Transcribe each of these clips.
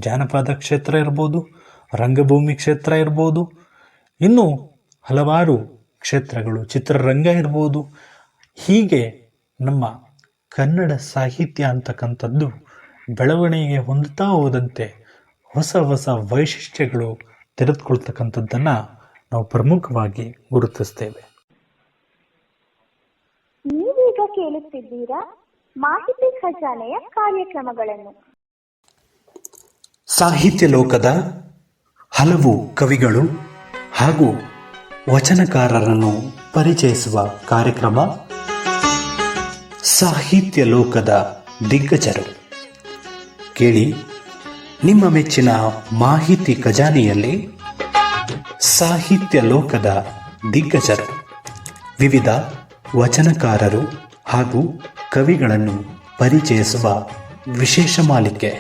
ಜಾನಪದ ಕ್ಷೇತ್ರ ಇರ್ಬೋದು, ರಂಗಭೂಮಿ ಕ್ಷೇತ್ರ ಇರ್ಬೋದು, ಇನ್ನೂ ಹಲವಾರು ಕ್ಷೇತ್ರಗಳು, ಚಿತ್ರರಂಗ ಇರ್ಬೋದು. ಹೀಗೆ ನಮ್ಮ ಕನ್ನಡ ಸಾಹಿತ್ಯ ಅಂತಕ್ಕಂಥದ್ದು ಬೆಳವಣಿಗೆ ಹೊಂದುತ್ತಾ ಹೋದಂತೆ ಹೊಸ ಹೊಸ ವೈಶಿಷ್ಟ್ಯಗಳು ತೆರೆದುಕೊಳ್ತಕ್ಕಂಥದ್ದನ್ನು ನಾವು ಪ್ರಮುಖವಾಗಿ ಗುರುತಿಸ್ತೇವೆ. ನೀವೀಗ ಕೇಳುತ್ತಿದ್ದೀರಾ ಮಾಹಿತಿ ಖಜಾನೆಯ ಕಾರ್ಯಕ್ರಮಗಳನ್ನು. ಸಾಹಿತ್ಯ ಲೋಕದ ಹಲವು ಕವಿಗಳು ಹಾಗೂ ವಚನಕಾರರನ್ನು ಪರಿಚಯಿಸುವ ಕಾರ್ಯಕ್ರಮ ಸಾಹಿತ್ಯ ಲೋಕದ ದಿಗ್ಗಜರು. ಕೇಳಿ, ನಿಮ್ಮ ಮೆಚ್ಚಿನ ಮಾಹಿತಿ ಖಜಾನೆಯಲ್ಲಿ ಸಾಹಿತ್ಯ ಲೋಕದ ದಿಗ್ಗಜರು, ವಿವಿಧ ವಚನಕಾರರು ಹಾಗೂ ಕವಿಗಳನ್ನು ಪರಿಚಯಿಸುವ ವಿಶೇಷ ಮಾಲಿಕೆ.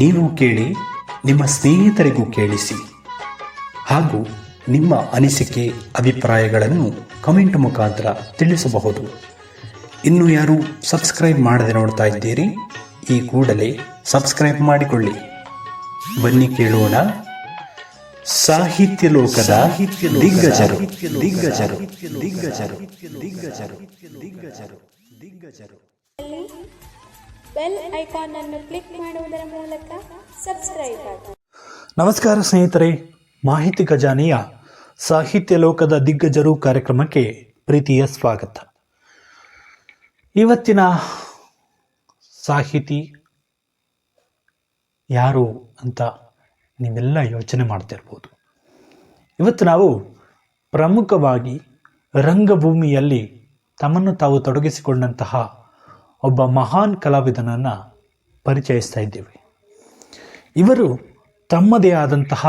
ನೀವು ಕೇಳಿ, ನಿಮ್ಮ ಸ್ನೇಹಿತರಿಗೂ ಕೇಳಿಸಿ ಹಾಗೂ ನಿಮ್ಮ ಅನಿಸಿಕೆ ಅಭಿಪ್ರಾಯಗಳನ್ನು ಕಮೆಂಟ್ ಮುಖಾಂತರ ತಿಳಿಸಬಹುದು. ಇನ್ನು ಯಾರು ಸಬ್ಸ್ಕ್ರೈಬ್ ಮಾಡದೆ ನೋಡ್ತಾ ಇದ್ದೀರಿ, ಈ ಕೂಡಲೇ ಸಬ್ಸ್ಕ್ರೈಬ್ ಮಾಡಿಕೊಳ್ಳಿ. ಬನ್ನಿ ಕೇಳೋಣ ಸಾಹಿತ್ಯ ಲೋಕದ ದಿಗ್ಗಜರು ದಿಗ್ಗಜರು ದಿಗ್ಗಜರು ದಿಗ್ಗಜರು ದಿಗ್ಗಜರು ದಿಗ್ಗಜರು. ಬೆಲ್ ಐಕಾನ್ ಅನ್ನು ಕ್ಲಿಕ್ ಮಾಡುವುದರ ಮೂಲಕ ಸಬ್ಸ್ಕ್ರೈಬ್ ಆಗಿ. ನಮಸ್ಕಾರ ಸ್ನೇಹಿತರೆ, ಮಾಹಿತಿ ಖಜಾನೆಯ ಸಾಹಿತ್ಯ ಲೋಕದ ದಿಗ್ಗಜರು ಕಾರ್ಯಕ್ರಮಕ್ಕೆ ಪ್ರೀತಿಯ ಸ್ವಾಗತ. ಇವತ್ತಿನ ಸಾಹಿತಿ ಯಾರು ಅಂತ ನೀವೆಲ್ಲ ಯೋಚನೆ ಮಾಡ್ತಿರ್ಬೋದು. ಇವತ್ತು ನಾವು ಪ್ರಮುಖವಾಗಿ ರಂಗಭೂಮಿಯಲ್ಲಿ ತಮ್ಮನ್ನು ತಾವು ತೊಡಗಿಸಿಕೊಂಡಂತಹ ಒಬ್ಬ ಮಹಾನ್ ಕಲಾವಿದನನ್ನು ಪರಿಚಯಿಸ್ತಾ ಇದ್ದೇವೆ. ಇವರು ತಮ್ಮದೇ ಆದಂತಹ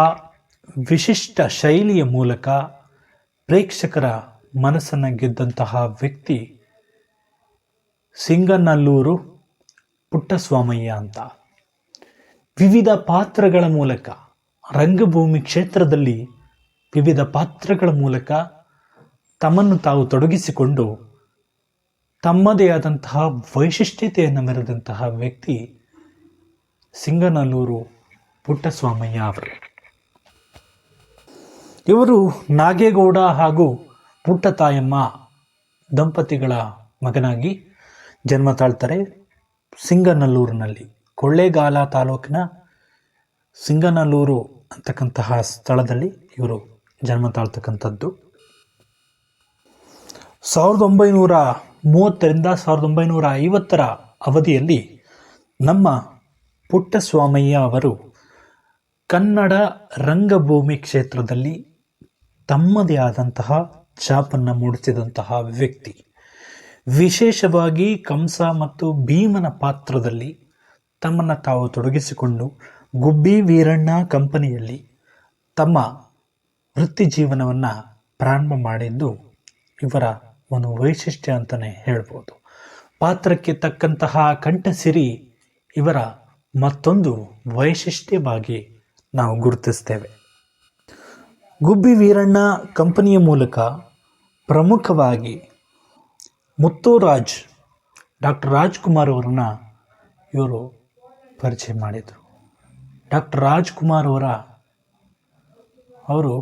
ವಿಶಿಷ್ಟ ಶೈಲಿಯ ಮೂಲಕ ಪ್ರೇಕ್ಷಕರ ಮನಸ್ಸನ್ನು ಗೆದ್ದಂತಹ ವ್ಯಕ್ತಿ ಸಿಂಗನಲ್ಲೂರು ಪುಟ್ಟಸ್ವಾಮಯ್ಯ ಅಂತ. ವಿವಿಧ ಪಾತ್ರಗಳ ಮೂಲಕ ರಂಗಭೂಮಿ ಕ್ಷೇತ್ರದಲ್ಲಿ ವಿವಿಧ ಪಾತ್ರಗಳ ಮೂಲಕ ತಮ್ಮನ್ನು ತಾವು ತೊಡಗಿಸಿಕೊಂಡು ತಮ್ಮದೇ ಆದಂತಹ ವೈಶಿಷ್ಟ್ಯತೆಯನ್ನು ಮೆರೆದಂತಹ ವ್ಯಕ್ತಿ ಸಿಂಗನಲ್ಲೂರು ಪುಟ್ಟಸ್ವಾಮಯ್ಯ ಅವರು. ಇವರು ನಾಗೇಗೌಡ ಹಾಗೂ ಪುಟ್ಟತಾಯಮ್ಮ ದಂಪತಿಗಳ ಮಗನಾಗಿ ಜನ್ಮ ತಾಳ್ತಾರೆ. ಸಿಂಗನಲ್ಲೂರಿನಲ್ಲಿ, ಕೊಳ್ಳೇಗಾಲ ತಾಲೂಕಿನ ಸಿಂಗನಲ್ಲೂರು ಅಂತಕ್ಕಂತಹ ಸ್ಥಳದಲ್ಲಿ ಇವರು ಜನ್ಮ ತಾಳ್ತಕ್ಕಂಥದ್ದು. 1930ರಿಂದ 1950ರ ಅವಧಿಯಲ್ಲಿ ನಮ್ಮ ಪುಟ್ಟಸ್ವಾಮಯ್ಯ ಅವರು ಕನ್ನಡ ರಂಗಭೂಮಿ ಕ್ಷೇತ್ರದಲ್ಲಿ ತಮ್ಮದೇ ಆದಂತಹ ಛಾಪನ್ನು ಮೂಡಿಸಿದಂತಹ ವ್ಯಕ್ತಿ. ವಿಶೇಷವಾಗಿ ಕಂಸ ಮತ್ತು ಭೀಮನ ಪಾತ್ರದಲ್ಲಿ ತಮ್ಮನ್ನು ತಾವು ತೊಡಗಿಸಿಕೊಂಡು ಗುಬ್ಬಿ ವೀರಣ್ಣ ಕಂಪನಿಯಲ್ಲಿ ತಮ್ಮ ವೃತ್ತಿ ಜೀವನವನ್ನು ಪ್ರಾರಂಭ ಮಾಡಿದ್ದು ಇವರ ಒಂದು ವೈಶಿಷ್ಟ್ಯ ಅಂತಲೇ ಹೇಳ್ಬೋದು. ಪಾತ್ರಕ್ಕೆ ತಕ್ಕಂತಹ ಕಂಠಸಿರಿ ಇವರ ಮತ್ತೊಂದು ವೈಶಿಷ್ಟ್ಯವಾಗಿ ನಾವು ಗುರುತಿಸ್ತೇವೆ. ಗುಬ್ಬಿ ವೀರಣ್ಣ ಕಂಪನಿಯ ಮೂಲಕ ಪ್ರಮುಖವಾಗಿ ಮುತ್ತುರಾಜ್, ಡಾಕ್ಟರ್ ರಾಜ್ಕುಮಾರ್ ಅವರನ್ನು ಇವರು ಪರಿಚಯ ಮಾಡಿದರು. ಡಾಕ್ಟರ್ ರಾಜ್ಕುಮಾರ್ ಅವರು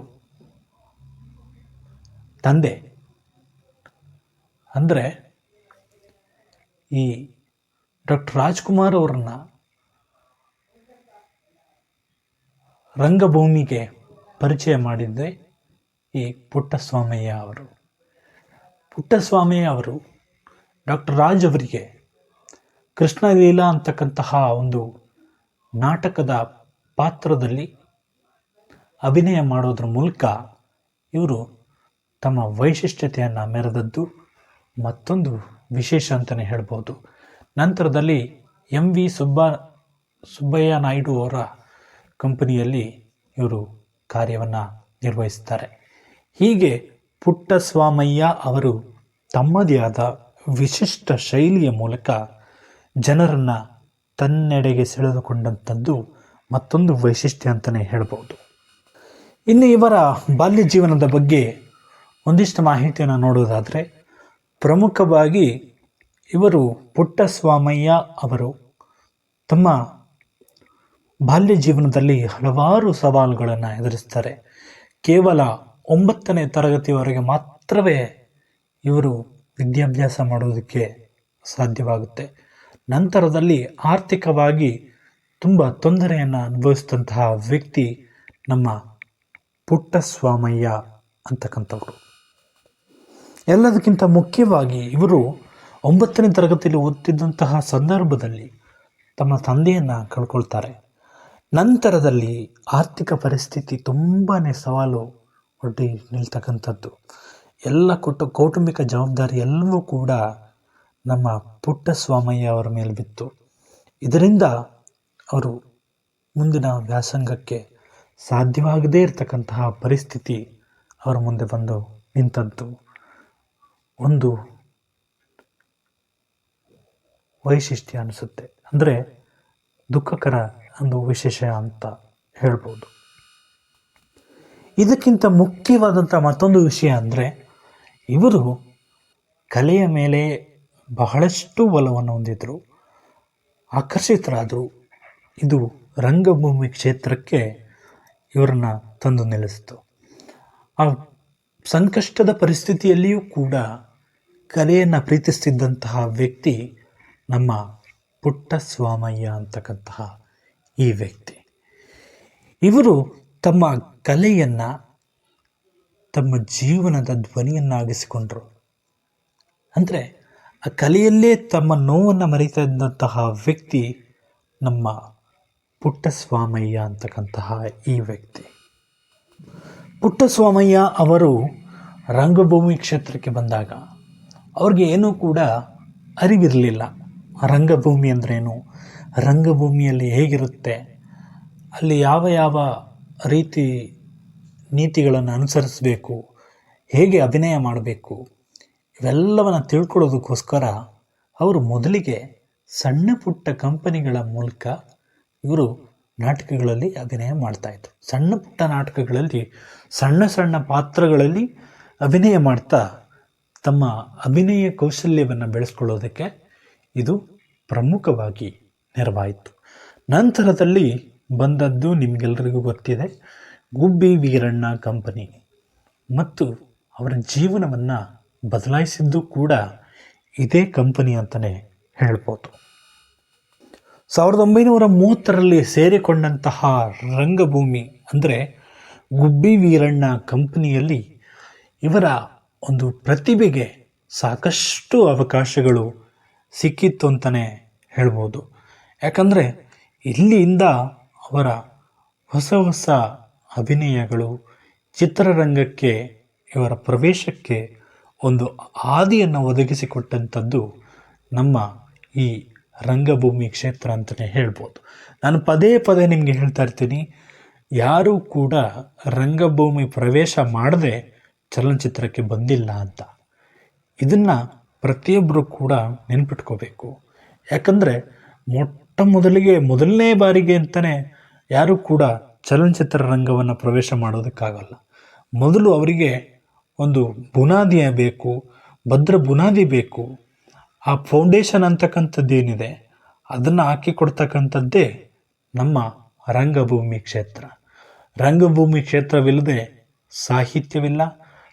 ತಂದೆ. ಅಂದರೆ ಈ ಡಾಕ್ಟರ್ ರಾಜ್ಕುಮಾರ್ ಅವರನ್ನು ರಂಗಭೂಮಿಗೆ ಪರಿಚಯ ಮಾಡಿದ್ದೆ ಈ ಪುಟ್ಟಸ್ವಾಮಯ್ಯ ಅವರು. ಪುಟ್ಟಸ್ವಾಮಯ್ಯ ಅವರು ಡಾಕ್ಟರ್ ರಾಜ್ ಅವರಿಗೆ ಕೃಷ್ಣಲೀಲಾ ಅಂತಕ್ಕಂತಹ ಒಂದು ನಾಟಕದ ಪಾತ್ರದಲ್ಲಿ ಅಭಿನಯ ಮಾಡೋದ್ರ ಮೂಲಕ ಇವರು ತಮ್ಮ ವೈಶಿಷ್ಟ್ಯತೆಯನ್ನು ಮೆರೆದದ್ದು ಮತ್ತೊಂದು ವಿಶೇಷ ಅಂತಲೇ ಹೇಳ್ಬೋದು. ನಂತರದಲ್ಲಿ MV ಸುಬ್ಬಯ್ಯ ನಾಯ್ಡು ಅವರ ಕಂಪನಿಯಲ್ಲಿ ಇವರು ಕಾರ್ಯವನ್ನು ನಿರ್ವಹಿಸ್ತಾರೆ. ಹೀಗೆ ಪುಟ್ಟಸ್ವಾಮಯ್ಯ ಅವರು ತಮ್ಮದೇ ಆದ ವಿಶಿಷ್ಟ ಶೈಲಿಯ ಮೂಲಕ ಜನರನ್ನು ತನ್ನೆಡೆಗೆ ಸೆಳೆದುಕೊಂಡಂಥದ್ದು ಮತ್ತೊಂದು ವೈಶಿಷ್ಟ್ಯ ಅಂತಲೇ ಹೇಳ್ಬೋದು. ಇನ್ನು ಇವರ ಬಾಲ್ಯ ಜೀವನದ ಬಗ್ಗೆ ಒಂದಿಷ್ಟು ಮಾಹಿತಿಯನ್ನು ನೋಡೋದಾದರೆ, ಪ್ರಮುಖವಾಗಿ ಇವರು ಪುಟ್ಟಸ್ವಾಮಯ್ಯ ಅವರು ತಮ್ಮ ಬಾಲ್ಯ ಜೀವನದಲ್ಲಿ ಹಲವಾರು ಸವಾಲುಗಳನ್ನು ಎದುರಿಸ್ತಾರೆ. ಕೇವಲ 9ನೇ ತರಗತಿಯವರೆಗೆ ಮಾತ್ರವೇ ಇವರು ವಿದ್ಯಾಭ್ಯಾಸ ಮಾಡೋದಕ್ಕೆ ಸಾಧ್ಯವಾಗುತ್ತೆ. ನಂತರದಲ್ಲಿ ಆರ್ಥಿಕವಾಗಿ ತುಂಬ ತೊಂದರೆಯನ್ನು ಅನುಭವಿಸಿದಂತಹ ವ್ಯಕ್ತಿ ನಮ್ಮ ಪುಟ್ಟಸ್ವಾಮಯ್ಯ ಅಂತಕ್ಕಂಥವ್ರು. ಎಲ್ಲದಕ್ಕಿಂತ ಮುಖ್ಯವಾಗಿ ಇವರು 9ನೇ ತರಗತಿಯಲ್ಲಿ ಓದ್ತಿದ್ದಂತಹ ಸಂದರ್ಭದಲ್ಲಿ ತಮ್ಮ ತಂದೆಯನ್ನು ಕಳ್ಕೊಳ್ತಾರೆ. ನಂತರದಲ್ಲಿ ಆರ್ಥಿಕ ಪರಿಸ್ಥಿತಿ ತುಂಬಾ ಸವಾಲು ಒಡ್ಡಿ ನಿಲ್ತಕ್ಕಂಥದ್ದು. ಎಲ್ಲ ಕೌಟುಂಬಿಕ ಜವಾಬ್ದಾರಿ ಎಲ್ಲವೂ ಕೂಡ ನಮ್ಮ ಪುಟ್ಟಸ್ವಾಮಯ್ಯ ಅವರ ಮೇಲೆ ಬಿತ್ತು. ಇದರಿಂದ ಅವರು ಮುಂದಿನ ವ್ಯಾಸಂಗಕ್ಕೆ ಸಾಧ್ಯವಾಗದೇ ಇರತಕ್ಕಂತಹ ಪರಿಸ್ಥಿತಿ ಅವರ ಮುಂದೆ ಬಂದು ನಿಂತದ್ದು ಒಂದು ವೈಶಿಷ್ಟ್ಯ ಅನಿಸುತ್ತೆ. ಅಂದರೆ ದುಃಖಕರ ಒಂದು ವಿಶೇಷ ಅಂತ ಹೇಳ್ಬೋದು. ಇದಕ್ಕಿಂತ ಮುಖ್ಯವಾದಂಥ ಮತ್ತೊಂದು ವಿಷಯ ಅಂದರೆ ಇವರು ಕಲೆಯ ಮೇಲೆ ಬಹಳಷ್ಟು ಒಲವನ್ನು ಹೊಂದಿದ್ರು, ಆಕರ್ಷಿತರಾದರು. ಇದು ರಂಗಭೂಮಿ ಕ್ಷೇತ್ರಕ್ಕೆ ಇವರನ್ನು ತಂದು ನಿಲ್ಲಿಸಿತು. ಆ ಸಂಕಷ್ಟದ ಪರಿಸ್ಥಿತಿಯಲ್ಲಿಯೂ ಕೂಡ ಕಲೆಯನ್ನು ಪ್ರೀತಿಸ್ತಿದ್ದಂತಹ ವ್ಯಕ್ತಿ ನಮ್ಮ ಪುಟ್ಟಸ್ವಾಮಯ್ಯ ಅಂತಕ್ಕಂತಹ ಈ ವ್ಯಕ್ತಿ. ಇವರು ತಮ್ಮ ಕಲೆಯನ್ನು ತಮ್ಮ ಜೀವನದ ಧ್ವನಿಯನ್ನಾಗಿಸಿಕೊಂಡರು. ಅಂದರೆ ಆ ಕಲೆಯಲ್ಲೇ ತಮ್ಮ ನೋವನ್ನು ಮರೀತಾ ಇದ್ದಂತಹ ವ್ಯಕ್ತಿ ನಮ್ಮ ಪುಟ್ಟಸ್ವಾಮಯ್ಯ ಅಂತಕ್ಕಂತಹ ಈ ವ್ಯಕ್ತಿ. ಪುಟ್ಟಸ್ವಾಮಯ್ಯ ಅವರು ರಂಗಭೂಮಿ ಕ್ಷೇತ್ರಕ್ಕೆ ಬಂದಾಗ ಅವ್ರಿಗೆ ಏನೂ ಕೂಡ ಅರಿವಿರಲಿಲ್ಲ. ರಂಗಭೂಮಿ ಅಂದ್ರೇನು, ರಂಗಭೂಮಿಯಲ್ಲಿ ಹೇಗಿರುತ್ತೆ, ಅಲ್ಲಿ ಯಾವ ಯಾವ ರೀತಿ ನೀತಿಗಳನ್ನು ಅನುಸರಿಸಬೇಕು, ಹೇಗೆ ಅಭಿನಯ ಮಾಡಬೇಕು, ಇವೆಲ್ಲವನ್ನು ತಿಳ್ಕೊಳ್ಳೋದಕ್ಕೋಸ್ಕರ ಅವರು ಮೊದಲಿಗೆ ಸಣ್ಣ ಪುಟ್ಟ ಕಂಪನಿಗಳ ಮೂಲಕ ಇವರು ನಾಟಕಗಳಲ್ಲಿ ಅಭಿನಯ ಮಾಡ್ತಾಯಿದ್ರು. ಸಣ್ಣ ಪುಟ್ಟ ನಾಟಕಗಳಲ್ಲಿ ಸಣ್ಣ ಸಣ್ಣ ಪಾತ್ರಗಳಲ್ಲಿ ಅಭಿನಯ ಮಾಡ್ತಾ ತಮ್ಮ ಅಭಿನಯ ಕೌಶಲ್ಯವನ್ನು ಬೆಳೆಸ್ಕೊಳ್ಳೋದಕ್ಕೆ ಇದು ಪ್ರಮುಖವಾಗಿ ನೆರವಾಯಿತು. ನಂತರದಲ್ಲಿ ಬಂದದ್ದು ನಿಮಗೆಲ್ಲರಿಗೂ ಗೊತ್ತಿದೆ, ಗುಬ್ಬಿ ವೀರಣ್ಣ ಕಂಪನಿ, ಮತ್ತು ಅವರ ಜೀವನವನ್ನು ಬದಲಾಯಿಸಿದ್ದು ಕೂಡ ಇದೇ ಕಂಪನಿ ಅಂತಲೇ ಹೇಳ್ಬೋದು. 1930ರಲ್ಲಿ ಸೇರಿಕೊಂಡಂತಹ ರಂಗಭೂಮಿ ಅಂದರೆ ಗುಬ್ಬಿ ವೀರಣ್ಣ ಕಂಪನಿಯಲ್ಲಿ ಇವರ ಒಂದು ಪ್ರತಿಭೆಗೆ ಸಾಕಷ್ಟು ಅವಕಾಶಗಳು ಸಿಕ್ಕಿತ್ತು ಅಂತಲೇ ಹೇಳ್ಬೋದು. ಯಾಕಂದರೆ ಇಲ್ಲಿಂದ ಅವರ ಹೊಸ ಹೊಸ ಅಭಿನಯಗಳು ಚಿತ್ರರಂಗಕ್ಕೆ ಇವರ ಪ್ರವೇಶಕ್ಕೆ ಒಂದು ಹಾದಿಯನ್ನು ಒದಗಿಸಿಕೊಟ್ಟಂಥದ್ದು ನಮ್ಮ ಈ ರಂಗಭೂಮಿ ಕ್ಷೇತ್ರ ಅಂತಲೇ ಹೇಳ್ಬೋದು. ನಾನು ಪದೇ ಪದೇ ನಿಮಗೆ ಹೇಳ್ತಾ ಇರ್ತೀನಿ, ಯಾರೂ ಕೂಡ ರಂಗಭೂಮಿ ಪ್ರವೇಶ ಮಾಡದೆ ಚಲನಚಿತ್ರಕ್ಕೆ ಬಂದಿಲ್ಲ ಅಂತ. ಇದನ್ನು ಪ್ರತಿಯೊಬ್ಬರು ಕೂಡ ನೆನ್ಪಿಟ್ಕೋಬೇಕು. ಯಾಕಂದರೆ ಮೊದಲನೇ ಬಾರಿಗೆ ಅಂತಲೇ ಯಾರೂ ಕೂಡ ಚಲನಚಿತ್ರ ರಂಗವನ್ನು ಪ್ರವೇಶ ಮಾಡೋದಕ್ಕಾಗಲ್ಲ. ಮೊದಲು ಅವರಿಗೆ ಒಂದು ಬುನಾದಿ ಬೇಕು, ಭದ್ರ ಬುನಾದಿ ಬೇಕು. ಆ ಫೌಂಡೇಶನ್ ಅಂತಕ್ಕಂಥದ್ದೇನಿದೆ ಅದನ್ನು ಹಾಕಿಕೊಡ್ತಕ್ಕಂಥದ್ದೇ ನಮ್ಮ ರಂಗಭೂಮಿ ಕ್ಷೇತ್ರ. ರಂಗಭೂಮಿ ಕ್ಷೇತ್ರವಿಲ್ಲದೆ ಸಾಹಿತ್ಯವಿಲ್ಲ,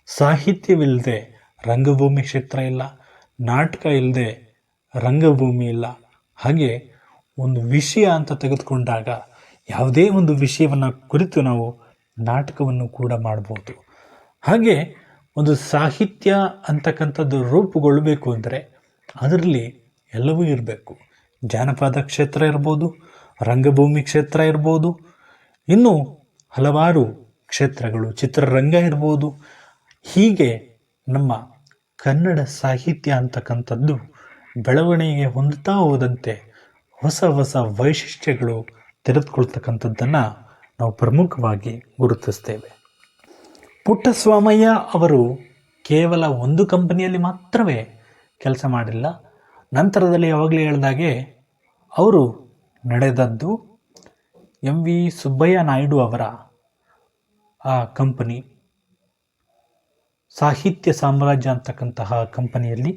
ಸಾಹಿತ್ಯವಿಲ್ಲದೆ ರಂಗಭೂಮಿ ಕ್ಷೇತ್ರ ಇಲ್ಲ, ನಾಟಕ ಇಲ್ಲದೆ ರಂಗಭೂಮಿ ಇಲ್ಲ. ಹಾಗೆ ಒಂದು ವಿಷಯ ಅಂತ ತೆಗೆದುಕೊಂಡಾಗ ಯಾವುದೇ ಒಂದು ವಿಷಯವನ್ನು ಕುರಿತು ನಾವು ನಾಟಕವನ್ನು ಕೂಡ ಮಾಡ್ಬೋದು. ಹಾಗೆ ಒಂದು ಸಾಹಿತ್ಯ ಅಂತಕ್ಕಂಥದ್ದು ರೂಪುಗೊಳ್ಳಬೇಕು ಅಂದರೆ ಅದರಲ್ಲಿ ಎಲ್ಲವೂ ಇರಬೇಕು. ಜಾನಪದ ಕ್ಷೇತ್ರ ಇರ್ಬೋದು, ರಂಗಭೂಮಿ ಕ್ಷೇತ್ರ ಇರ್ಬೋದು, ಇನ್ನೂ ಹಲವಾರು ಕ್ಷೇತ್ರಗಳು, ಚಿತ್ರರಂಗ ಇರ್ಬೋದು. ಹೀಗೆ ನಮ್ಮ ಕನ್ನಡ ಸಾಹಿತ್ಯ ಅಂತಕ್ಕಂಥದ್ದು ಬೆಳವಣಿಗೆ ಹೊಂದುತ್ತಾ ಹೋದಂತೆ ಹೊಸ ಹೊಸ ವೈಶಿಷ್ಟ್ಯಗಳು ತೆರೆದುಕೊಳ್ತಕ್ಕಂಥದ್ದನ್ನು ನಾವು ಪ್ರಮುಖವಾಗಿ ಗುರುತಿಸ್ತೇವೆ. ಪುಟ್ಟಸ್ವಾಮಯ್ಯ ಅವರು ಕೇವಲ ಒಂದು ಕಂಪನಿಯಲ್ಲಿ ಮಾತ್ರವೇ ಕೆಲಸ ಮಾಡಿಲ್ಲ. ನಂತರದಲ್ಲಿ ಯಾವಾಗಲೇ ಹೇಳಿದಾಗೆ ಅವರು ನಡೆದದ್ದು MV ಸುಬ್ಬಯ್ಯ ನಾಯ್ಡು ಅವರ ಆ ಕಂಪನಿ ಸಾಹಿತ್ಯ ಸಾಮ್ರಾಜ್ಯ ಅಂತಕ್ಕಂತಹ ಕಂಪನಿಯಲ್ಲಿ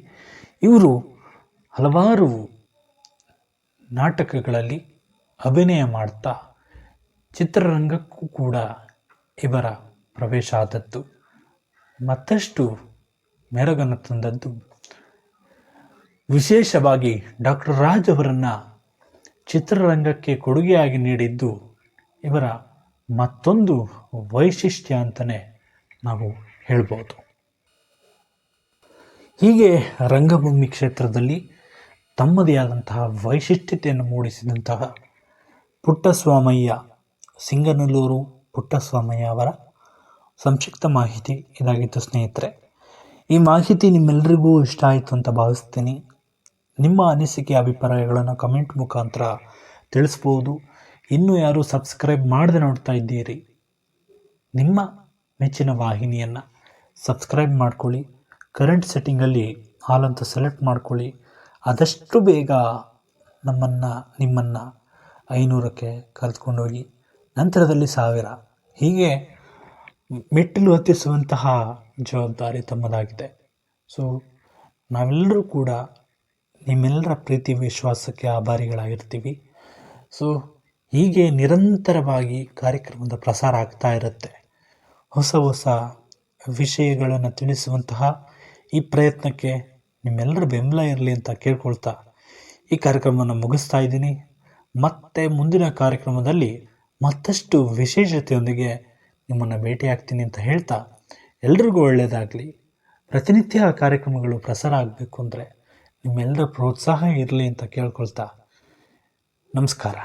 ಇವರು ಹಲವಾರು ನಾಟಕಗಳಲ್ಲಿ ಅಭಿನಯ ಮಾಡ್ತಾ ಚಿತ್ರರಂಗಕ್ಕೂ ಕೂಡ ಇವರ ಪ್ರವೇಶ ಆದದ್ದು ಮತ್ತಷ್ಟು ಮೆರುಗನ್ನು ತಂದದ್ದು ವಿಶೇಷವಾಗಿ ಡಾಕ್ಟರ್ ರಾಜ್ ಅವರನ್ನು ಚಿತ್ರರಂಗಕ್ಕೆ ಕೊಡುಗೆಯಾಗಿ ನೀಡಿದ್ದು ಇವರ ಮತ್ತೊಂದು ವೈಶಿಷ್ಟ್ಯ ಅಂತಲೇ ನಾವು ಹೇಳ್ಬೋದು. ಹೀಗೆ ರಂಗಭೂಮಿ ಕ್ಷೇತ್ರದಲ್ಲಿ ತಮ್ಮದೇ ಆದಂತಹ ವೈಶಿಷ್ಟ್ಯತೆಯನ್ನು ಮೂಡಿಸಿದಂತಹ ಪುಟ್ಟಸ್ವಾಮಯ್ಯ, ಸಿಂಗನಲ್ಲೂರು ಪುಟ್ಟಸ್ವಾಮಯ್ಯ ಅವರ ಸಂಕ್ಷಿಪ್ತ ಮಾಹಿತಿ ಇದಾಗಿತ್ತು ಸ್ನೇಹಿತರೆ. ಈ ಮಾಹಿತಿ ನಿಮ್ಮೆಲ್ಲರಿಗೂ ಇಷ್ಟ ಆಯಿತು ಅಂತ ಭಾವಿಸ್ತೀನಿ. ನಿಮ್ಮ ಅನಿಸಿಕೆ ಅಭಿಪ್ರಾಯಗಳನ್ನು ಕಮೆಂಟ್ ಮುಖಾಂತರ ತಿಳಿಸ್ಬೋದು. ಇನ್ನೂ ಯಾರು ಸಬ್ಸ್ಕ್ರೈಬ್ ಮಾಡದೆ ನೋಡ್ತಾ ಇದ್ದೀರಿ, ನಿಮ್ಮ ಮೆಚ್ಚಿನ ವಾಹಿನಿಯನ್ನು ಸಬ್ಸ್ಕ್ರೈಬ್ ಮಾಡ್ಕೊಳ್ಳಿ. ಕರೆಂಟ್ ಸೆಟ್ಟಿಂಗಲ್ಲಿ ಆಲ್ ಅಂತ ಸೆಲೆಕ್ಟ್ ಮಾಡ್ಕೊಳ್ಳಿ. ಆದಷ್ಟು ಬೇಗ ನಿಮ್ಮನ್ನು 500ಕ್ಕೆ ಕರೆದುಕೊಂಡೋಗಿ, ನಂತರದಲ್ಲಿ 1000, ಹೀಗೆ ಮೆಟ್ಟಿಲು ಹತ್ತಿಸುವಂತಹ ಜವಾಬ್ದಾರಿ ತಮ್ಮದಾಗಿದೆ. ಸೊ ನಾವೆಲ್ಲರೂ ಕೂಡ ನಿಮ್ಮೆಲ್ಲರ ಪ್ರೀತಿ ವಿಶ್ವಾಸಕ್ಕೆ ಆಭಾರಿಗಳಾಗಿರ್ತೀವಿ. ಸೊ ಹೀಗೆ ನಿರಂತರವಾಗಿ ಕಾರ್ಯಕ್ರಮದ ಪ್ರಸಾರ ಆಗ್ತಾ ಇರುತ್ತೆ. ಹೊಸ ಹೊಸ ವಿಷಯಗಳನ್ನು ತಿಳಿಸುವಂತಹ ಈ ಪ್ರಯತ್ನಕ್ಕೆ ನಿಮ್ಮೆಲ್ಲರ ಬೆಂಬಲ ಇರಲಿ ಅಂತ ಕೇಳ್ಕೊಳ್ತಾ ಈ ಕಾರ್ಯಕ್ರಮವನ್ನು ಮುಗಿಸ್ತಾ ಇದ್ದೀನಿ. ಮತ್ತೆ ಮುಂದಿನ ಕಾರ್ಯಕ್ರಮದಲ್ಲಿ ಮತ್ತಷ್ಟು ವಿಶೇಷತೆಯೊಂದಿಗೆ ನಿಮ್ಮನ್ನು ಭೇಟಿಯಾಗ್ತೀನಿ ಅಂತ ಹೇಳ್ತಾ, ಎಲ್ರಿಗೂ ಒಳ್ಳೆಯದಾಗಲಿ. ಪ್ರತಿನಿತ್ಯ ಕಾರ್ಯಕ್ರಮಗಳು ಪ್ರಸಾರ ಆಗಬೇಕು ಅಂದರೆ ನಿಮ್ಮೆಲ್ಲರ ಪ್ರೋತ್ಸಾಹ ಇರಲಿ ಅಂತ ಕೇಳ್ಕೊಳ್ತಾ ನಮಸ್ಕಾರ.